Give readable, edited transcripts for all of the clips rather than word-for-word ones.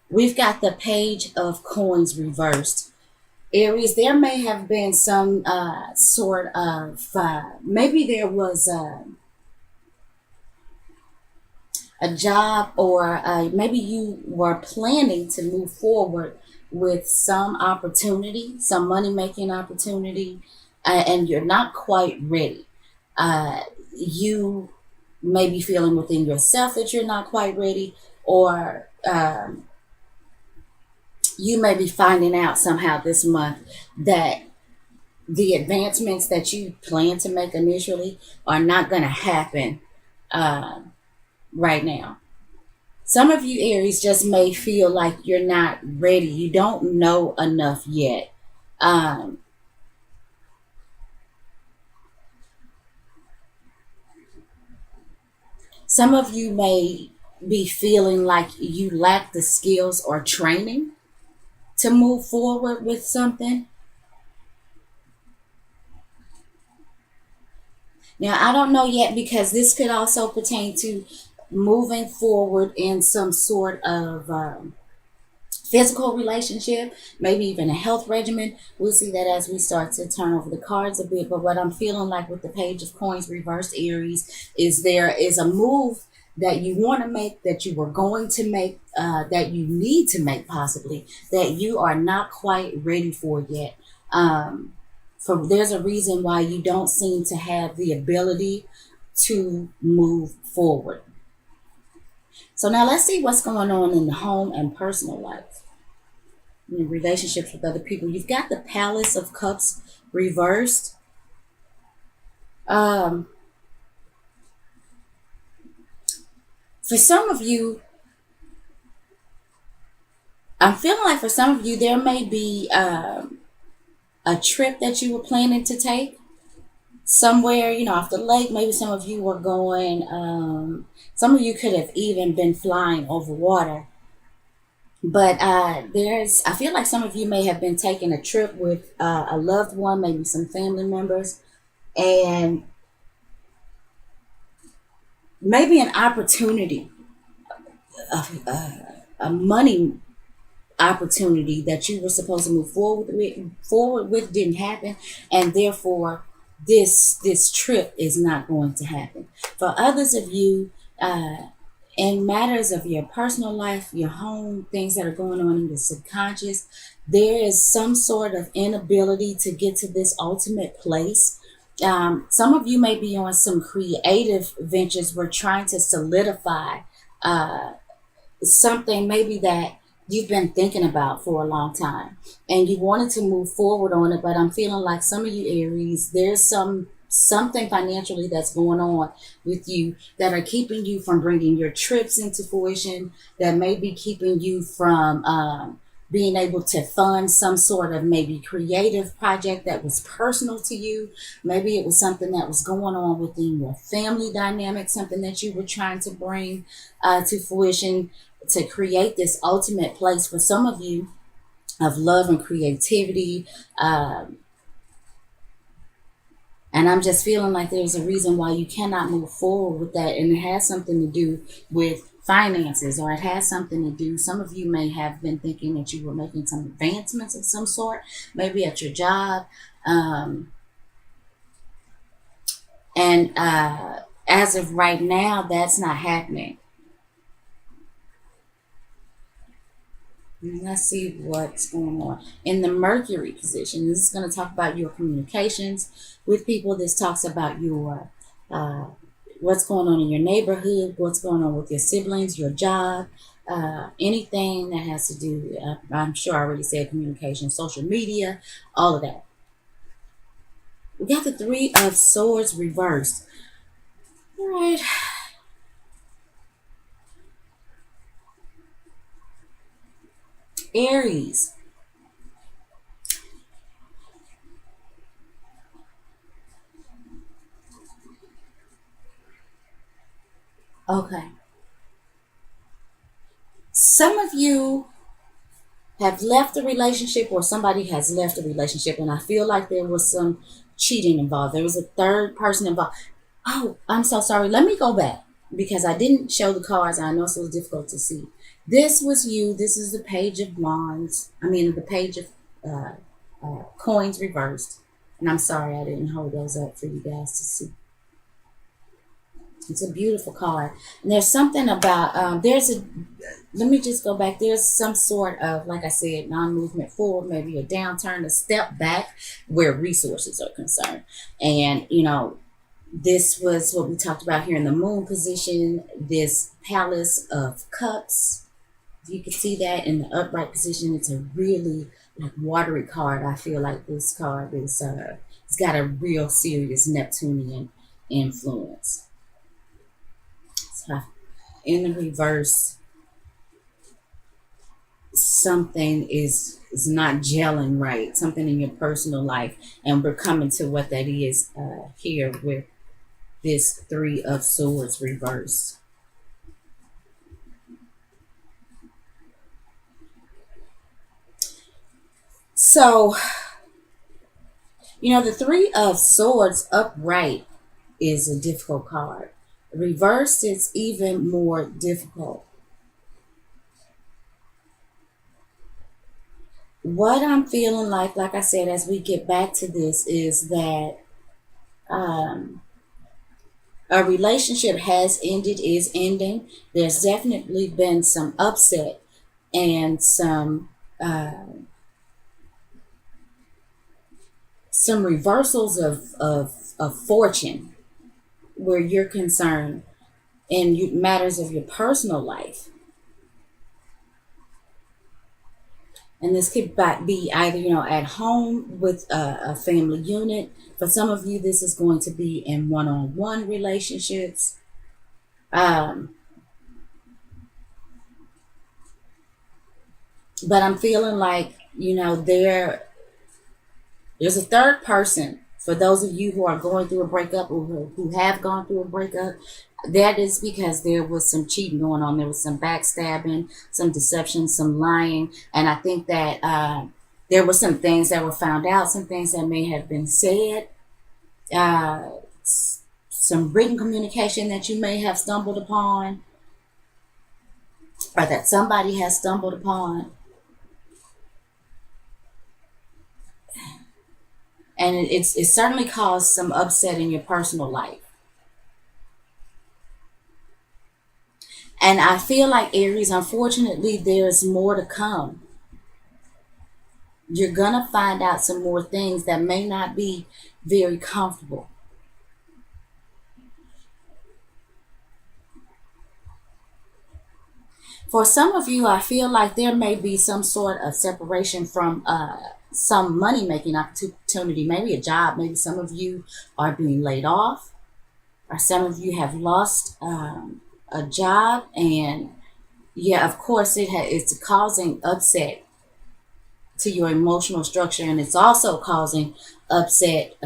We've got the Page of Coins reversed. Aries, there may have been some sort of, maybe there was a job, or maybe you were planning to move forward with some opportunity, some money making opportunity, and you're not quite ready. You may be feeling within yourself that you're not quite ready, or you may be finding out somehow this month that the advancements that you plan to make initially are not going to happen uh, right now. Some of you Aries just may feel like you're not ready. You don't know enough yet. Um, some of you may be feeling like you lack the skills or training to move forward with something. Now, I don't know yet, because this could also pertain to moving forward in some sort of physical relationship, maybe even a health regimen. We'll see that as we start to turn over the cards a bit. But what I'm feeling like with the Page of Coins reversed, Aries, is there is a move that you want to make, that you were going to make, that you need to make possibly, that you are not quite ready for yet. For there's a reason why you don't seem to have the ability to move forward. So now let's see what's going on in the home and personal life, in relationships with other people. You've got the Palace of Cups reversed. Um, for some of you, I'm feeling like for some of you, there may be a trip that you were planning to take somewhere, off the lake. Maybe some of you were going, some of you could have even been flying over water. But I feel like some of you may have been taking a trip with a loved one, maybe some family members, and maybe an opportunity, a money opportunity that you were supposed to move forward with didn't happen, and therefore this trip is not going to happen. For others of you, in matters of your personal life, your home, things that are going on in the subconscious, there is some sort of inability to get to this ultimate place. Some of you may be on some creative ventures. We're trying to solidify uh, something maybe that you've been thinking about for a long time, and you wanted to move forward on it. But I'm feeling like some of you Aries, there's something financially that's going on with you that are keeping you from bringing your trips into fruition, that may be keeping you from being able to fund some sort of maybe creative project that was personal to you. Maybe it was something that was going on within your family dynamic, something that you were trying to bring to fruition, to create this ultimate place for some of you of love and creativity. And I'm just feeling like there's a reason why you cannot move forward with that. And it has something to do with finances, or it has something to do. Some of you may have been thinking that you were making some advancements of some sort, maybe at your job. Um, and as of right now, that's not happening. Let's see what's going on in the Mercury position. This is going to talk about your communications with people. This talks about your uh, what's going on in your neighborhood, what's going on with your siblings, your job, anything that has to do. I'm sure I already said communication, social media, all of that. We got the Three of Swords reversed. All right. Aries. Okay. Some of you have left a relationship, or somebody has left a relationship, and I feel like there was some cheating involved. There was a third person involved. Oh, I'm so sorry. Let me go back. because I didn't show the cards. I know it's a little difficult to see. This was you. This is the page of wands. I mean, the page of uh, coins reversed. And I'm sorry I didn't hold those up for you guys to see. It's a beautiful card. And there's something about, let me just go back. There's some sort of, like I said, non-movement forward, maybe a downturn, a step back where resources are concerned. And, this was what we talked about here in the moon position, this palace of cups. You can see that in the upright position. It's a really like watery card. I feel like this card is it's got a real serious Neptunian influence. So in the reverse, something is not gelling right. Something in your personal life, and we're coming to what that is here with this Three of Swords reverse. So, the Three of Swords upright is a difficult card. Reversed is even more difficult. What I'm feeling like I said, as we get back to this, is that a relationship has ended, is ending. There's definitely been some upset and some reversals of fortune where you're concerned in matters of your personal life. And this could be either, at home with a family unit. For some of you, this is going to be in one-on-one relationships. But I'm feeling like, there's a third person. For those of you who are going through a breakup or who have gone through a breakup, that is because there was some cheating going on. There was some backstabbing, some deception, some lying. And I think that there were some things that were found out, some things that may have been said, some written communication that you may have stumbled upon, or that somebody has stumbled upon. And it certainly caused some upset in your personal life. And I feel like, Aries, unfortunately, there's more to come. You're going to find out some more things that may not be very comfortable. For some of you, I feel like there may be some sort of separation from some money-making opportunity, maybe a job. Maybe some of you are being laid off, or some of you have lost a job. And yeah, of course, it's causing upset to your emotional structure, and it's also causing upset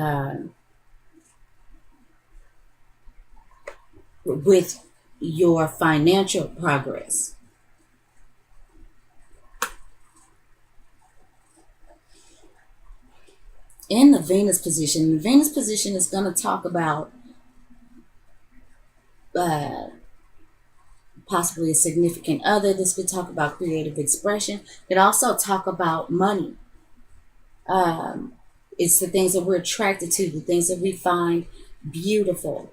with your financial progress. In the Venus position is going to talk about uh, possibly a significant other. This could talk about creative expression. It could also talk about money. It's the things that we're attracted to, the things that we find beautiful.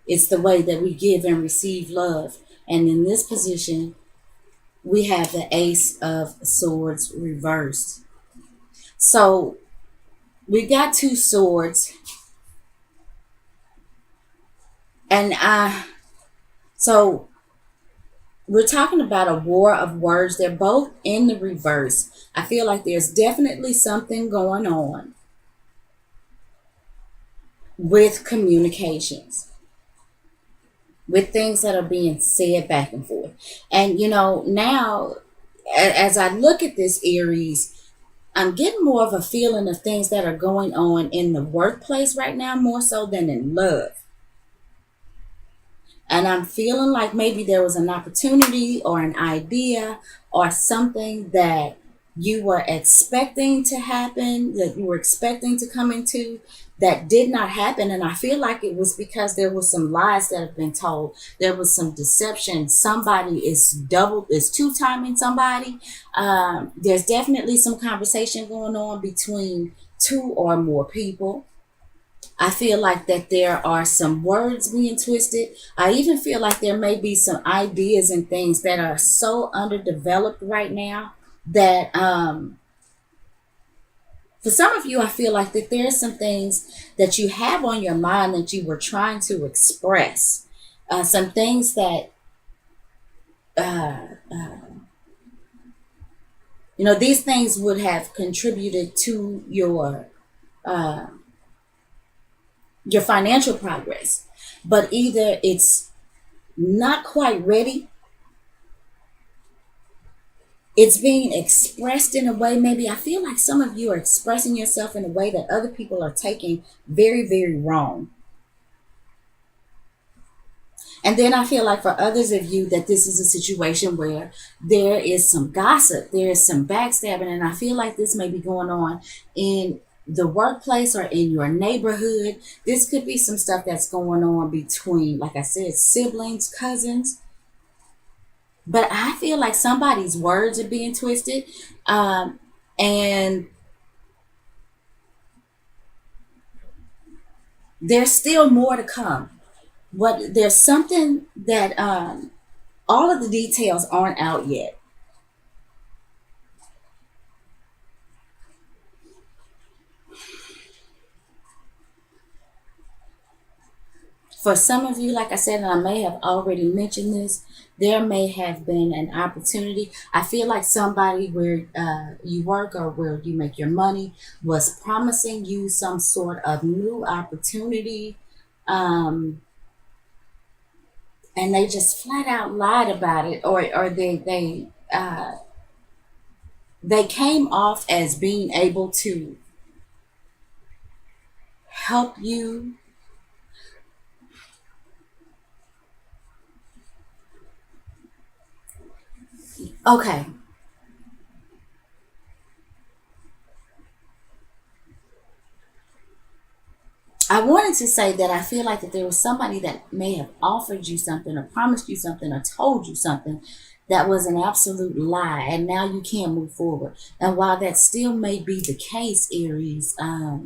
It's the way that we give and receive love. And in this position, we have the Ace of Swords reversed. So we got two swords, and so we're talking about a war of words. They're both in the reverse. I feel like there's definitely something going on with communications, with things that are being said back and forth. And now, as I look at this, Aries, I'm getting more of a feeling of things that are going on in the workplace right now, more so than in love. And I'm feeling like maybe there was an opportunity or an idea or something that you were expecting to happen, that you were expecting to come into, that did not happen. And I feel like it was because there was some lies that have been told. There was some deception. Somebody is two-timing somebody. There's definitely some conversation going on between two or more people. I feel like that there are some words being twisted. I even feel like there may be some ideas and things that are so underdeveloped right now that for some of you, I feel like that there are some things that you have on your mind that you were trying to express. Some things that, uh, these things would have contributed to uh, your financial progress. But either it's not quite ready, it's being expressed in a way, maybe I feel like some of you are expressing yourself in a way that other people are taking very, very wrong. And then I feel like for others of you that this is a situation where there is some gossip, there is some backstabbing, and I feel like this may be going on in the workplace or in your neighborhood. This could be some stuff that's going on between, like I said, siblings, cousins. But I feel like somebody's words are being twisted. And there's still more to come. What there's something that all of the details aren't out yet. For some of you, like I said, and I may have already mentioned this, there may have been an opportunity. I feel like somebody where you work or where you make your money was promising you some sort of new opportunity, um, and they just flat out lied about it, or they came off as being able to help you. Okay, I wanted to say that I feel like that there was somebody that may have offered you something or promised you something or told you something that was an absolute lie, and now you can't move forward. And while that still may be the case, Aries, I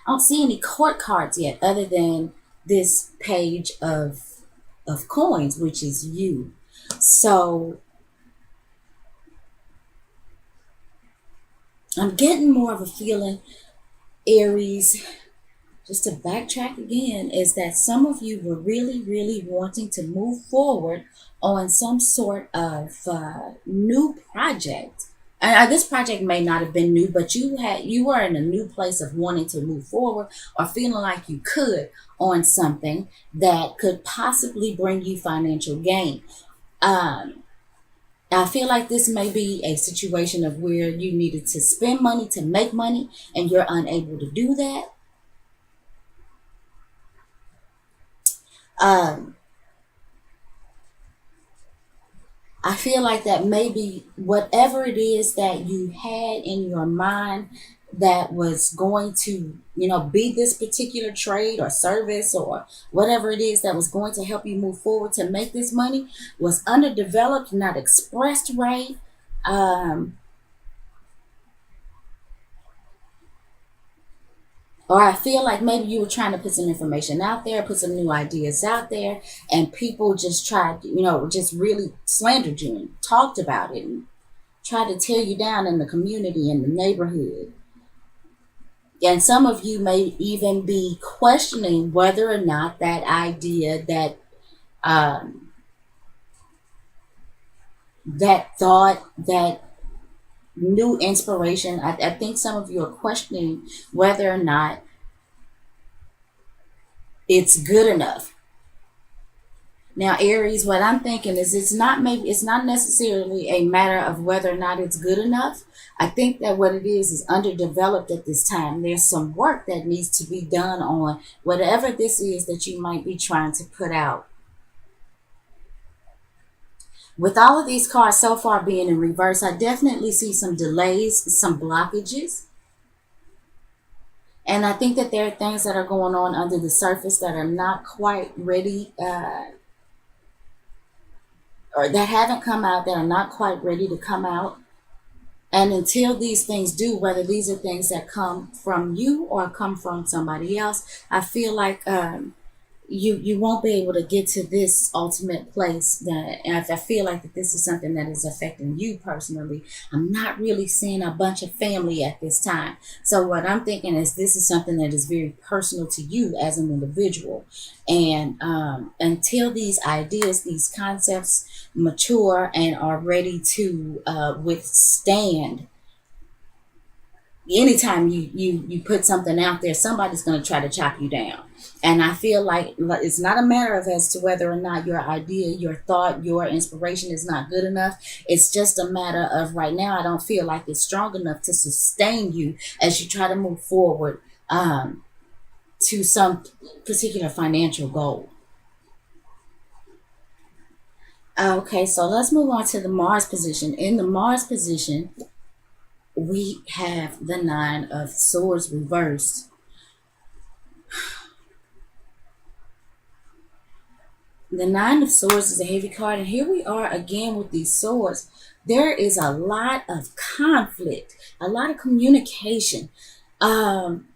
don't see any court cards yet, other than this page of coins, which is you. So I'm getting more of a feeling, Aries, just to backtrack again, is that some of you were really, really wanting to move forward on some sort of new project. And this project may not have been new, but you were in a new place of wanting to move forward or feeling like you could on something that could possibly bring you financial gain. Um, I feel like this may be a situation of where you needed to spend money to make money and you're unable to do that. Um, I feel like that maybe whatever it is that you had in your mind that was going to, be this particular trade or service or whatever it is that was going to help you move forward to make this money was underdeveloped, not expressed right. Um, or I feel like maybe you were trying to put some information out there, put some new ideas out there, and people just tried, just really slandered you and talked about it and tried to tear you down in the community, in the neighborhood. And some of you may even be questioning whether or not that idea, um, that thought, that new inspiration, I think some of you are questioning whether or not it's good enough. Now, Aries, what I'm thinking is it's not necessarily a matter of whether or not it's good enough. I think that what it is underdeveloped at this time. There's some work that needs to be done on whatever this is that you might be trying to put out. With all of these cards so far being in reverse, I definitely see some delays, some blockages. And I think that there are things that are going on under the surface that are not quite ready, or that haven't come out, that are not quite ready to come out. And until these things do, whether these are things that come from you or come from somebody else, I feel like you won't be able to get to this ultimate place. That, and if I feel like that this is something that is affecting you personally, I'm not really seeing a bunch of family at this time. So what I'm thinking is this is something that is very personal to you as an individual. And until these ideas, these concepts mature and are ready to withstand, anytime you put something out there, somebody's going to try to chop you down. And I feel like it's not a matter of as to whether or not your idea, your thought, your inspiration is not good enough. It's just a matter of right now I don't feel like it's strong enough to sustain you as you try to move forward, to some particular financial goal. Okay, so let's move on to the Mars position. In the Mars position, we have the Nine of Swords reversed. The Nine of Swords is a heavy card, and here we are again with these swords. There is a lot of conflict, a lot of communication. Um,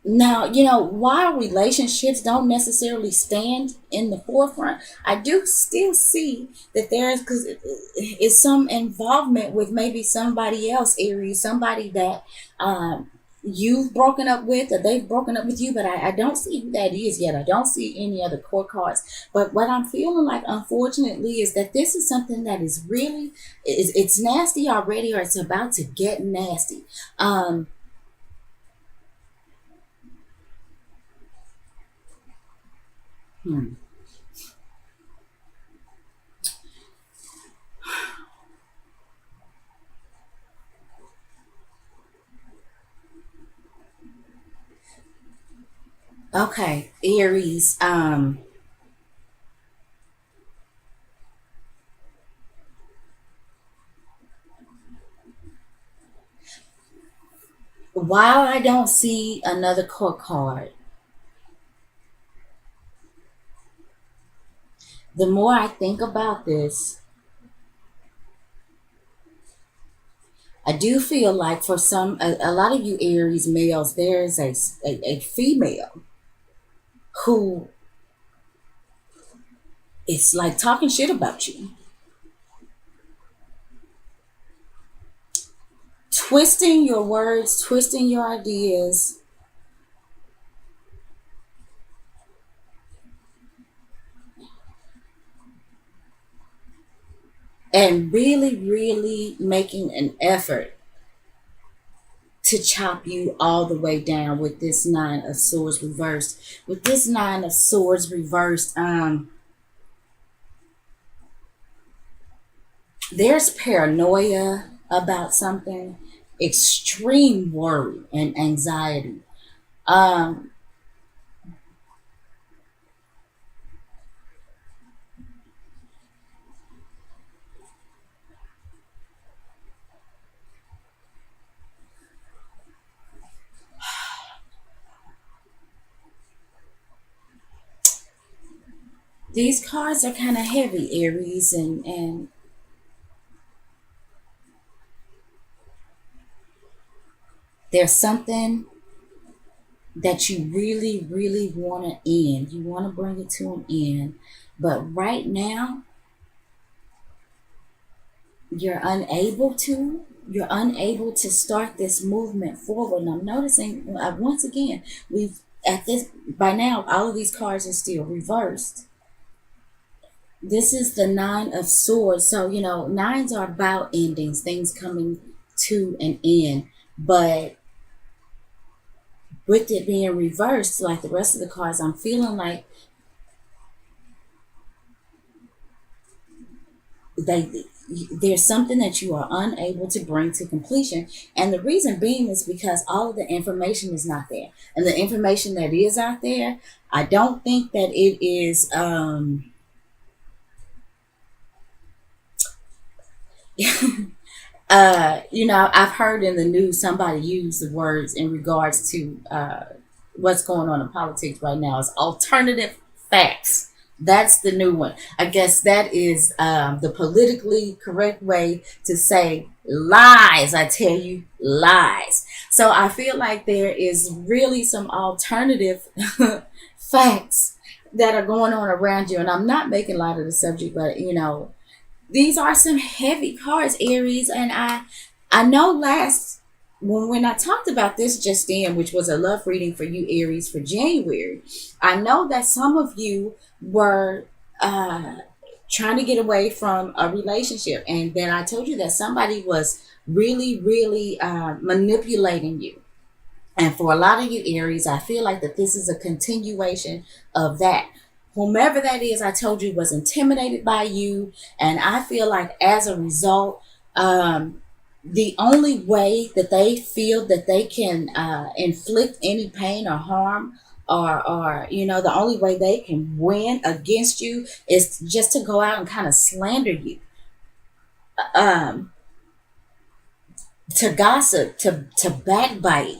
Now, while relationships don't necessarily stand in the forefront, I do still see that because it's some involvement with maybe somebody else, Aries, somebody that you've broken up with or they've broken up with you, but I don't see who that is yet. I don't see any other court cards. But what I'm feeling like, unfortunately, is that this is something that is really, it's nasty already, or it's about to get nasty. Um, hmm. Okay, Aries. While I don't see another court card, the more I think about this, I do feel like for a lot of you Aries males, there is a female who is like talking shit about you, twisting your words, twisting your ideas, and really, really making an effort to chop you all the way down with this Nine of Swords reversed. With this Nine of Swords reversed, there's paranoia about something, extreme worry and anxiety. Um, these cards are kind of heavy, Aries, and there's something that you really, really want to end. You want to bring it to an end. But right now, you're unable to. You're unable to start this movement forward. And I'm noticing, once again, we've at this by now, all of these cards are still reversed. This is the Nine of Swords. So, nines are about endings, things coming to an end. But with it being reversed, like the rest of the cards, I'm feeling like they there's something that you are unable to bring to completion, and the reason being is because all of the information is not there, and the information that is out there, I don't think that it is I've heard in the news somebody use the words in regards to what's going on in politics right now is alternative facts. That's the new one. I guess that is the politically correct way to say lies. I tell you, lies. So I feel like there is really some alternative facts that are going on around you. And I'm not making light of the subject, but these are some heavy cards, Aries, and I know last when I talked about this just then, which was a love reading for you, Aries, for January. I know that some of you were trying to get away from a relationship, and then I told you that somebody was really, really manipulating you. And for a lot of you, Aries, I feel like that this is a continuation of that. Whomever that is, I told you was intimidated by you. And I feel like as a result, the only way that they feel that they can inflict any pain or harm, or the only way they can win against you is just to go out and kind of slander you, um, to gossip, to backbite.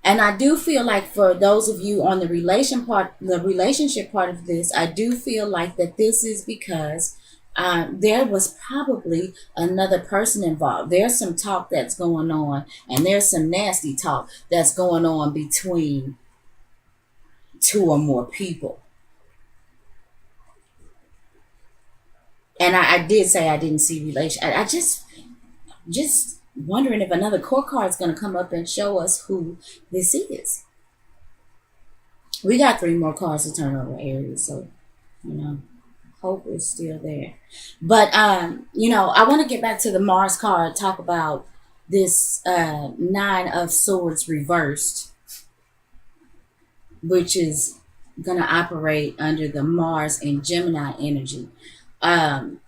And I do feel like for those of you on the relationship part of this, I do feel like that this is because there was probably another person involved. There's some talk that's going on, and there's some nasty talk that's going on between two or more people. And I did say I didn't see relation. I just wondering if another court card is going to come up and show us who this is. We got three more cards to turn over, Aries, so you know, hope is still there. But I want to get back to the Mars card, talk about this Nine of Swords reversed, which is going to operate under the Mars and Gemini energy. Um,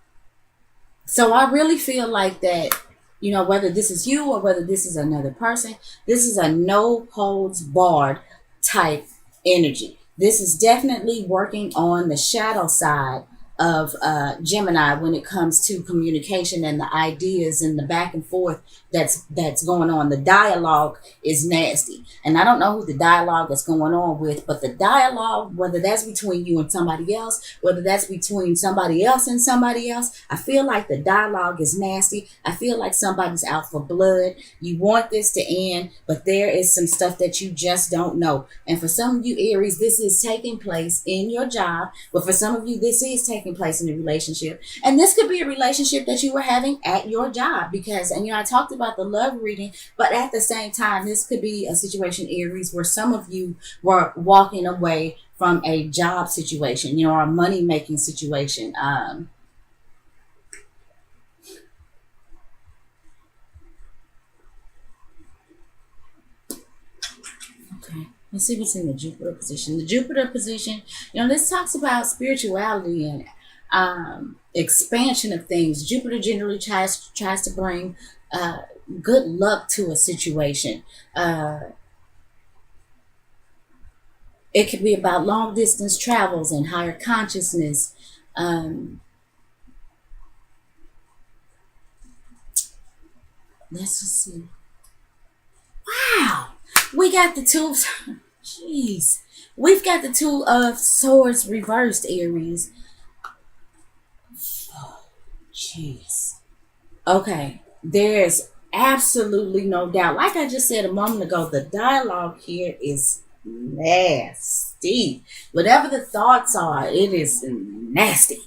so I really feel like that, whether this is you or whether this is another person, this is a no holds barred type energy. This is definitely working on the shadow side of Gemini when it comes to communication and the ideas and the back and forth that's going on. The dialogue is nasty, and I don't know who the dialogue is going on with, but the dialogue, whether that's between you and somebody else, whether that's between somebody else and somebody else, I feel like the dialogue is nasty. I feel like somebody's out for blood. You want this to end, but there is some stuff that you just don't know. And for some of you, Aries, this is taking place in your job, but for some of you, this is taking place in a relationship. And this could be a relationship that you were having at your job, because, and I talked about the love reading, but at the same time, this could be a situation, Aries, where some of you were walking away from a job situation, or a money making situation. Okay. Let's see what's in the Jupiter position. The Jupiter position, this talks about spirituality and expansion of things. Jupiter generally tries to bring good luck to a situation. It could be about long distance travels and higher consciousness. Um, let's just see. Wow, we got the two. Jeez, we've got the Two of Swords reversed, Aries. Oh, jeez. Okay, there's absolutely no doubt. Like I just said a moment ago, the dialogue here is nasty. Whatever the thoughts are, it is nasty.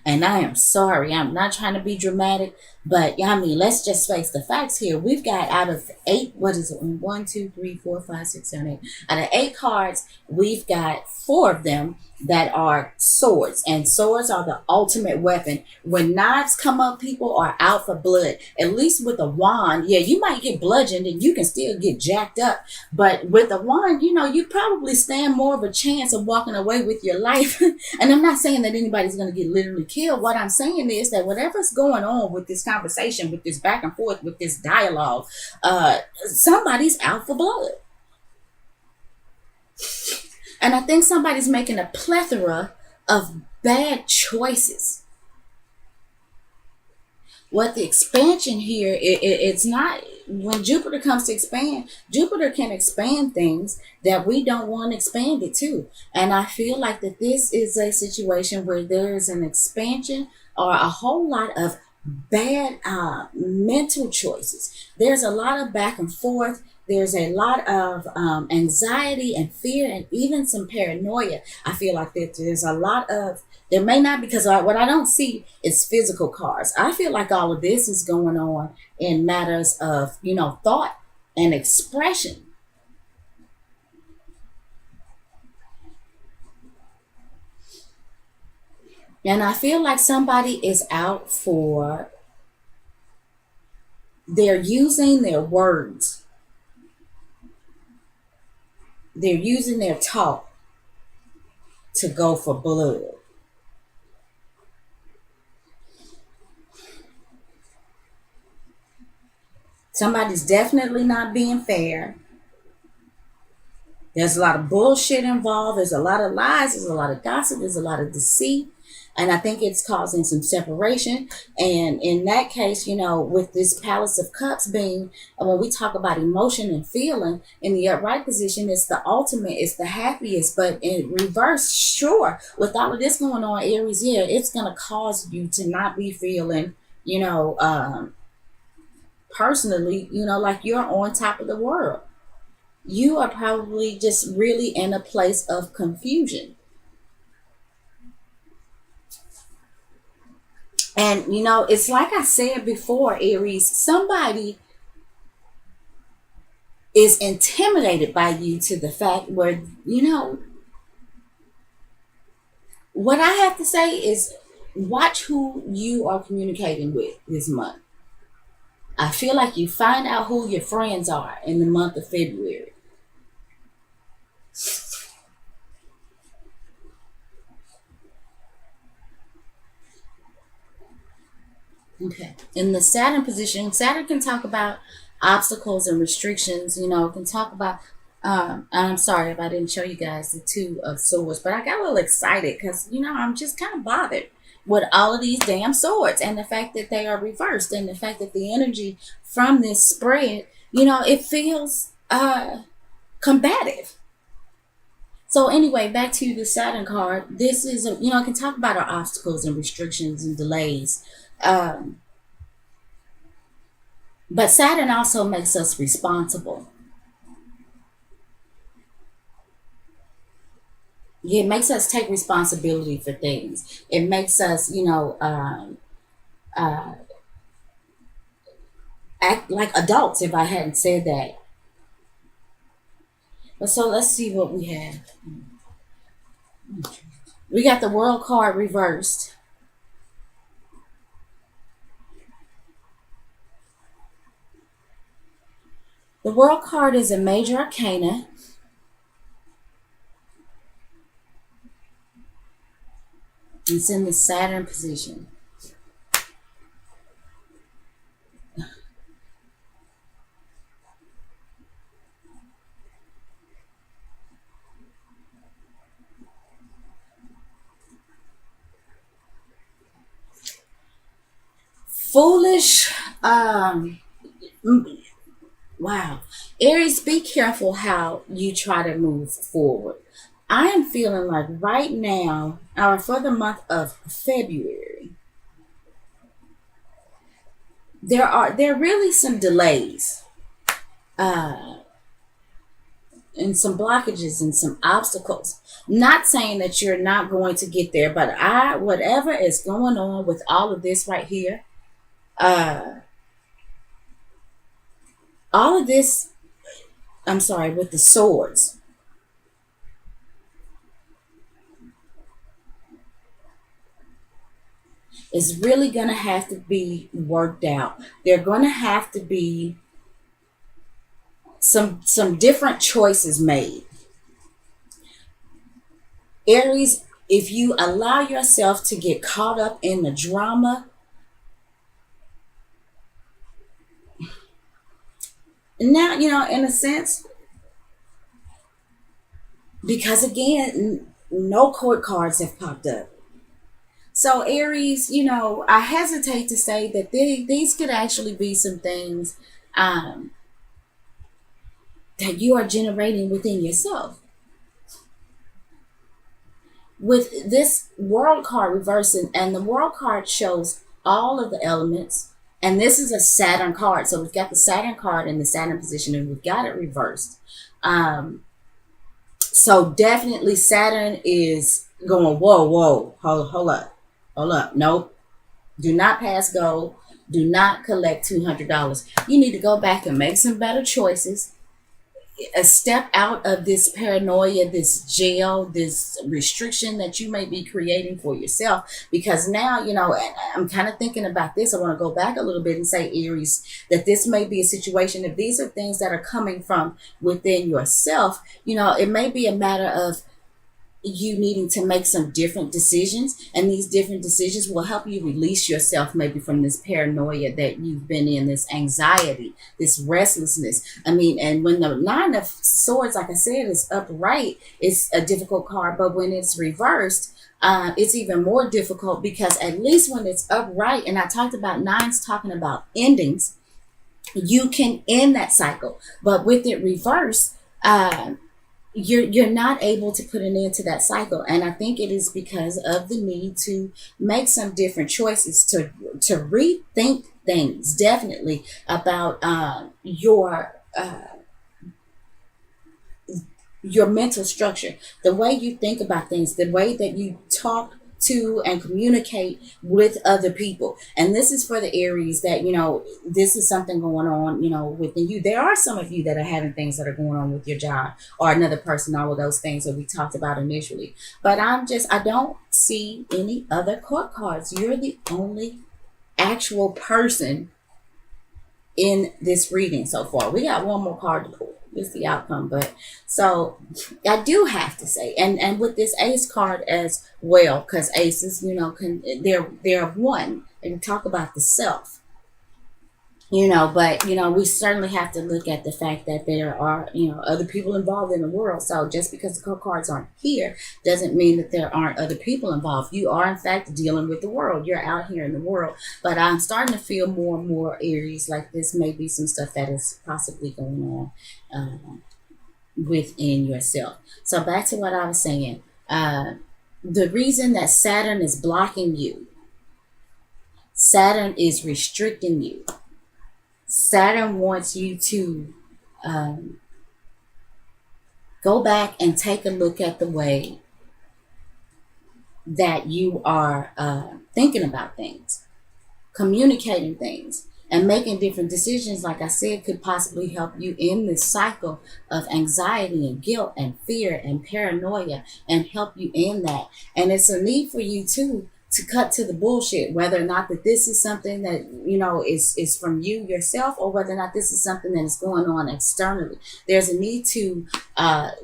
And I am sorry. I'm not trying to be dramatic, but let's just face the facts here. We've got out of eight, what is it? 1, 2, 3, 4, 5, 6, 7, 8. Out of 8 cards, we've got 4 of them that are swords. And swords are the ultimate weapon. When knives come up, people are out for blood. At least with a wand, yeah, you might get bludgeoned and you can still get jacked up. But with a wand, you probably stand more of a chance of walking away with your life. And I'm not saying that anybody's going to get literally killed. What I'm saying is that whatever's going on with this conversation, with this back and forth, with this dialogue, somebody's out for blood. And I think somebody's making a plethora of bad choices. what the expansion here, it's not, when Jupiter comes to expand, Jupiter can expand things that we don't want expanded to. And I feel like that this is a situation where there is an expansion or a whole lot of bad mental choices. There's a lot of back and forth. There's a lot of anxiety and fear and even some paranoia. I feel like that there's a lot of, there may not, because what I don't see is physical cards. I feel like all of this is going on in matters of, thought and expression. And I feel like somebody is out for, they're using their words, they're using their talk to go for blood. Somebody's definitely not being fair. There's a lot of bullshit involved. There's a lot of lies. There's a lot of gossip. There's a lot of deceit. And I think it's causing some separation. And in that case, with this Palace of Cups being, when we talk about emotion and feeling, in the upright position, it's the ultimate, it's the happiest. But in reverse, sure, with all of this going on, Aries, yeah, it's going to cause you to not be feeling, personally, like you're on top of the world. You are probably just really in a place of confusion. And it's like I said before, Aries, somebody is intimidated by you to the fact where, what I have to say is watch who you are communicating with this month. I feel like you find out who your friends are in the month of February. Okay. In the Saturn position, Saturn can talk about obstacles and restrictions, can talk about. I'm sorry if I didn't show you guys the Two of Swords, but I got a little excited because, I'm just kind of bothered with all of these damn swords and the fact that they are reversed and the fact that the energy from this spread, it feels combative. So anyway, back to the Saturn card. This is, I can talk about our obstacles and restrictions and delays. Um, but Saturn also makes us responsible. It makes us take responsibility for things. It makes us, uh, act like adults, if I hadn't said that. But so let's see what we have. We got the World card reversed. The World card is a major arcana. It's in the Saturn position. Foolish. Wow. Aries, be careful how you try to move forward. I am feeling like right now, or for the month of February, there are really some delays, uh, and some blockages and some obstacles. Not saying that you're not going to get there, but whatever is going on with all of this right here, uh, all of this, I'm sorry, with the swords, is really going to have to be worked out. They're going to have to be some different choices made. Aries, if you allow yourself to get caught up in the drama, now, in a sense, because again, no court cards have popped up. So Aries, I hesitate to say that these could actually be some things um, that you are generating within yourself. With this world card reversing, and the world card shows all of the elements, and this is a Saturn card. So we've got the Saturn card in the Saturn position, and we've got it reversed. So definitely Saturn is going, whoa, whoa, hold up. Nope. Do not pass go. Do not collect $200. You need to go back and make some better choices. A step out of this paranoia, this jail, this restriction that you may be creating for yourself. Because now, I'm kind of thinking about this. I want to go back a little bit and say, Aries, that this may be a situation. If these are things that are coming from within yourself, it may be a matter of you needing to make some different decisions, and these different decisions will help you release yourself maybe from this paranoia that you've been in, this anxiety, this restlessness. And when the Nine of Swords, like I said, is upright, it's a difficult card, but when it's reversed, it's even more difficult, because at least when it's upright, and I talked about nines talking about endings, you can end that cycle. But with it reversed, you're not able to put an end to that cycle, and I think it is because of the need to make some different choices, to rethink things, definitely, about your mental structure, the way you think about things, the way that you talk to and communicate with other people. And this is for the Aries that, this is something going on, within you. There are some of you that are having things that are going on with your job, or another person, all of those things that we talked about initially. But I don't see any other court cards. You're the only actual person in this reading so far. We got one more card to pull. It's the outcome. But so I do have to say, and with this ace card as well, because aces, they're one, and talk about the self. But we certainly have to look at the fact that there are other people involved in the world. So just because the cards aren't here doesn't mean that there aren't other people involved. You are in fact dealing with the world. You're out here in the world. But I'm starting to feel more and more, Aries, like this may be some stuff that is possibly going on within yourself. So back to what I was saying, the reason that Saturn is blocking you, Saturn is restricting you, Saturn wants you to go back and take a look at the way that you are thinking about things, communicating things, and making different decisions. Like I said, could possibly help you in this cycle of anxiety and guilt and fear and paranoia, and help you in that. And it's a need for you too to cut to the bullshit, whether or not that this is something that is from you yourself, or whether or not this is something that is going on externally. There's a need to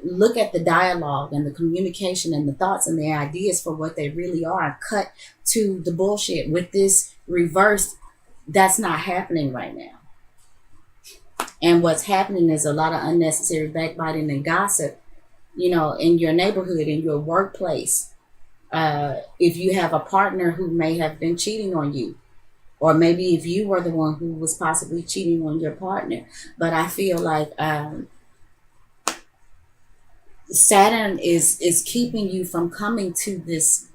look at the dialogue and the communication and the thoughts and the ideas for what they really are, and cut to the bullshit. With this reverse, that's not happening right now. And what's happening is a lot of unnecessary backbiting and gossip, in your neighborhood, in your workplace. If you have a partner who may have been cheating on you, or maybe if you were the one who was possibly cheating on your partner. But I feel like Saturn is keeping you from coming to this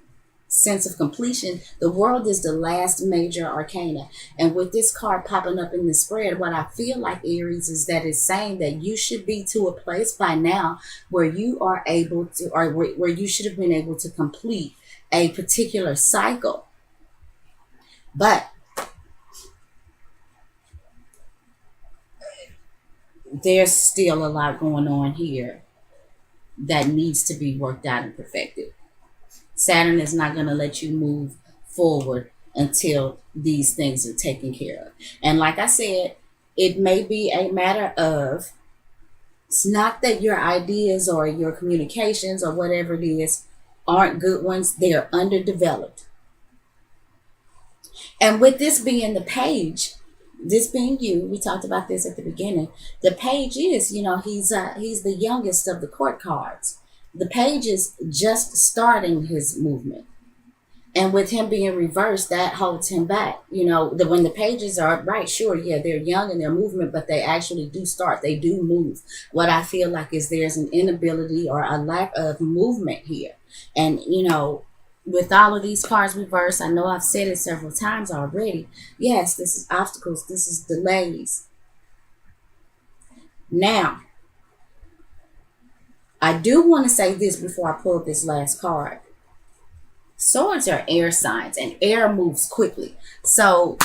sense of completion. The world is the last major arcana, and with this card popping up in the spread, what I feel like, Aries, is that it's saying that you should be to a place by now where you are able to, or where you should have been able to complete a particular cycle. But there's still a lot going on here that needs to be worked out and perfected. Saturn is not going to let you move forward until these things are taken care of. And like I said, it may be a matter of, it's not that your ideas or your communications or whatever it is aren't good ones, they're underdeveloped. And with this being the page, this being you, we talked about this at the beginning, the page is, he's the youngest of the court cards. The page is just starting his movement. And with him being reversed, that holds him back. When the pages are right, sure, yeah, they're young in their movement, but they actually do start. They do move. What I feel like is there's an inability or a lack of movement here. And, with all of these cards reversed, I know I've said it several times already. Yes, this is obstacles. This is delays. Now, I do want to say this before I pull this last card. Swords are air signs, and air moves quickly. So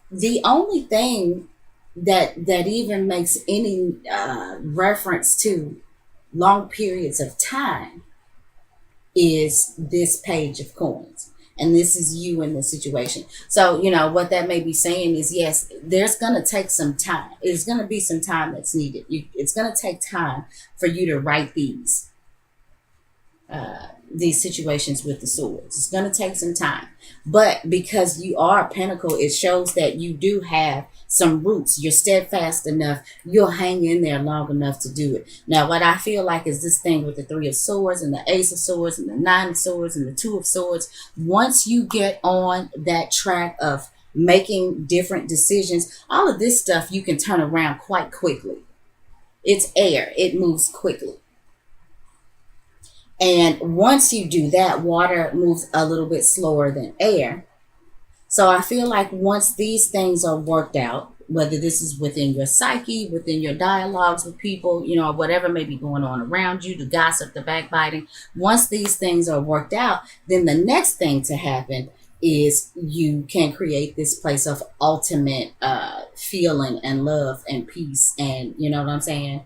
the only thing that even makes any reference to long periods of time is this page of coins. And this is you in the situation. So, what that may be saying is, yes, there's going to take some time. There's going to be some time that's needed. It's going to take time for you to write these situations with the swords. It's going to take some time. But because you are a pentacle, it shows that you do have some roots. You're steadfast enough. You'll hang in there long enough to do it. Now, what I feel like is this thing with the 3 of swords and the ace of swords and the 9 of swords and the 2 of swords. Once you get on that track of making different decisions, all of this stuff you can turn around quite quickly. It's air. It moves quickly. And once you do that, water moves a little bit slower than air. So I feel like once these things are worked out, whether this is within your psyche, within your dialogues with people, or whatever may be going on around you, the gossip, the backbiting, once these things are worked out, then the next thing to happen is you can create this place of ultimate feeling and love and peace and, you know what I'm saying?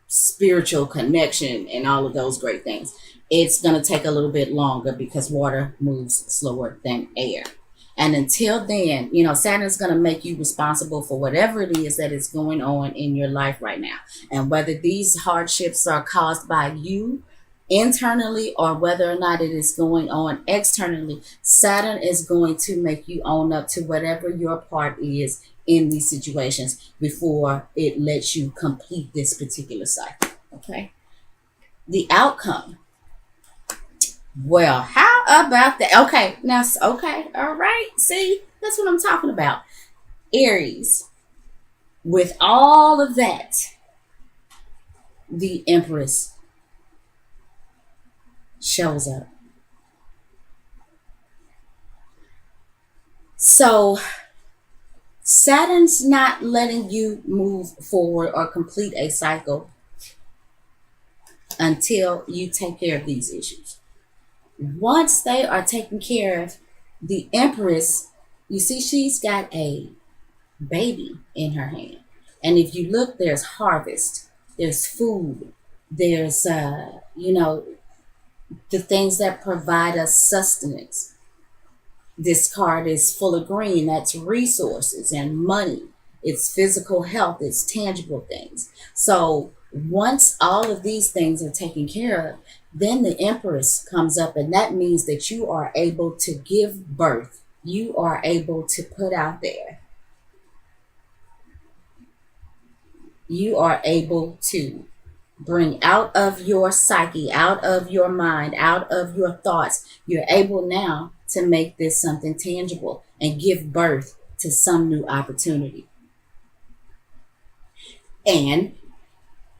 Spiritual connection and all of those great things. It's going to take a little bit longer because water moves slower than air. And until then, Saturn's going to make you responsible for whatever it is that is going on in your life right now. And whether these hardships are caused by you internally or whether or not it is going on externally, Saturn is going to make you own up to whatever your part is in these situations before it lets you complete this particular cycle. Okay. The outcome. Well, how about that? Okay. Now, okay. All right. See, that's what I'm talking about. Aries. With all of that, the Empress shows up. So Saturn's not letting you move forward or complete a cycle until you take care of these issues. Once they are taken care of, the Empress, you see, she's got a baby in her hand. And if you look, there's harvest, there's food, there's, the things that provide us sustenance. This card is full of green. That's resources and money. It's physical health. It's tangible things. So once all of these things are taken care of, then the Empress comes up, and that means that you are able to give birth. You are able to put out there. You are able to bring out of your psyche, out of your mind, out of your thoughts. You're able now to make this something tangible and give birth to some new opportunity. And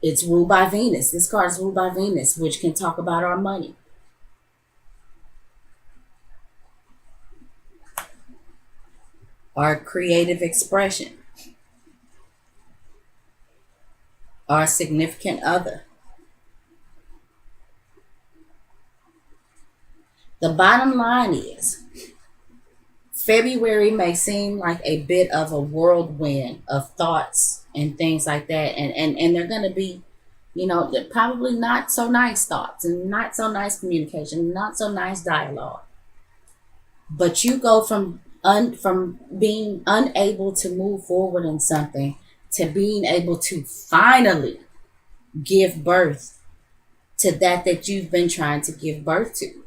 it's ruled by Venus. This card is ruled by Venus, which can talk about our money. Our creative expression. Our significant other. The bottom line is, February may seem like a bit of a whirlwind of thoughts and things like that. And they're going to be, they're probably not so nice thoughts and not so nice communication, not so nice dialogue. But you go from being unable to move forward in something to being able to finally give birth to that you've been trying to give birth to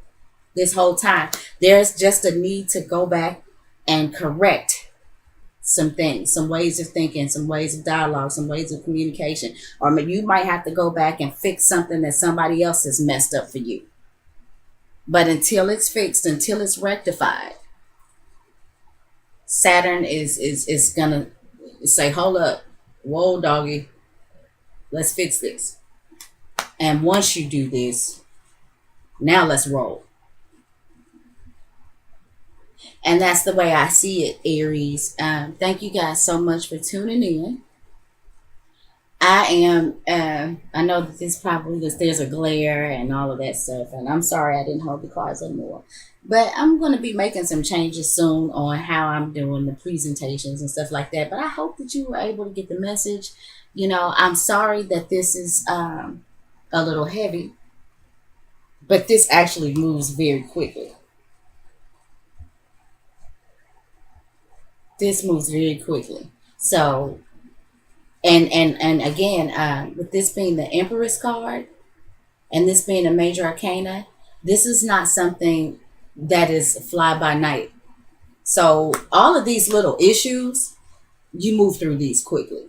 this whole time. There's just a need to go back and correct some things, some ways of thinking, some ways of dialogue, some ways of communication. Or you might have to go back and fix something that somebody else has messed up for you. But until it's fixed, until it's rectified, Saturn is gonna say, hold up, whoa doggy, let's fix this. And once you do this, now let's roll. And that's the way I see it, Aries. Thank you guys so much for tuning in. I am. I know that this probably there's a glare and all of that stuff, and I'm sorry I didn't hold the cards anymore. But I'm going to be making some changes soon on how I'm doing the presentations and stuff like that. But I hope that you were able to get the message. You know, I'm sorry that this is a little heavy, but this actually moves very quickly. This moves very quickly. So, and again, with this being the Empress card and this being a major arcana, this is not something that is fly by night. So all of these little issues, you move through these quickly.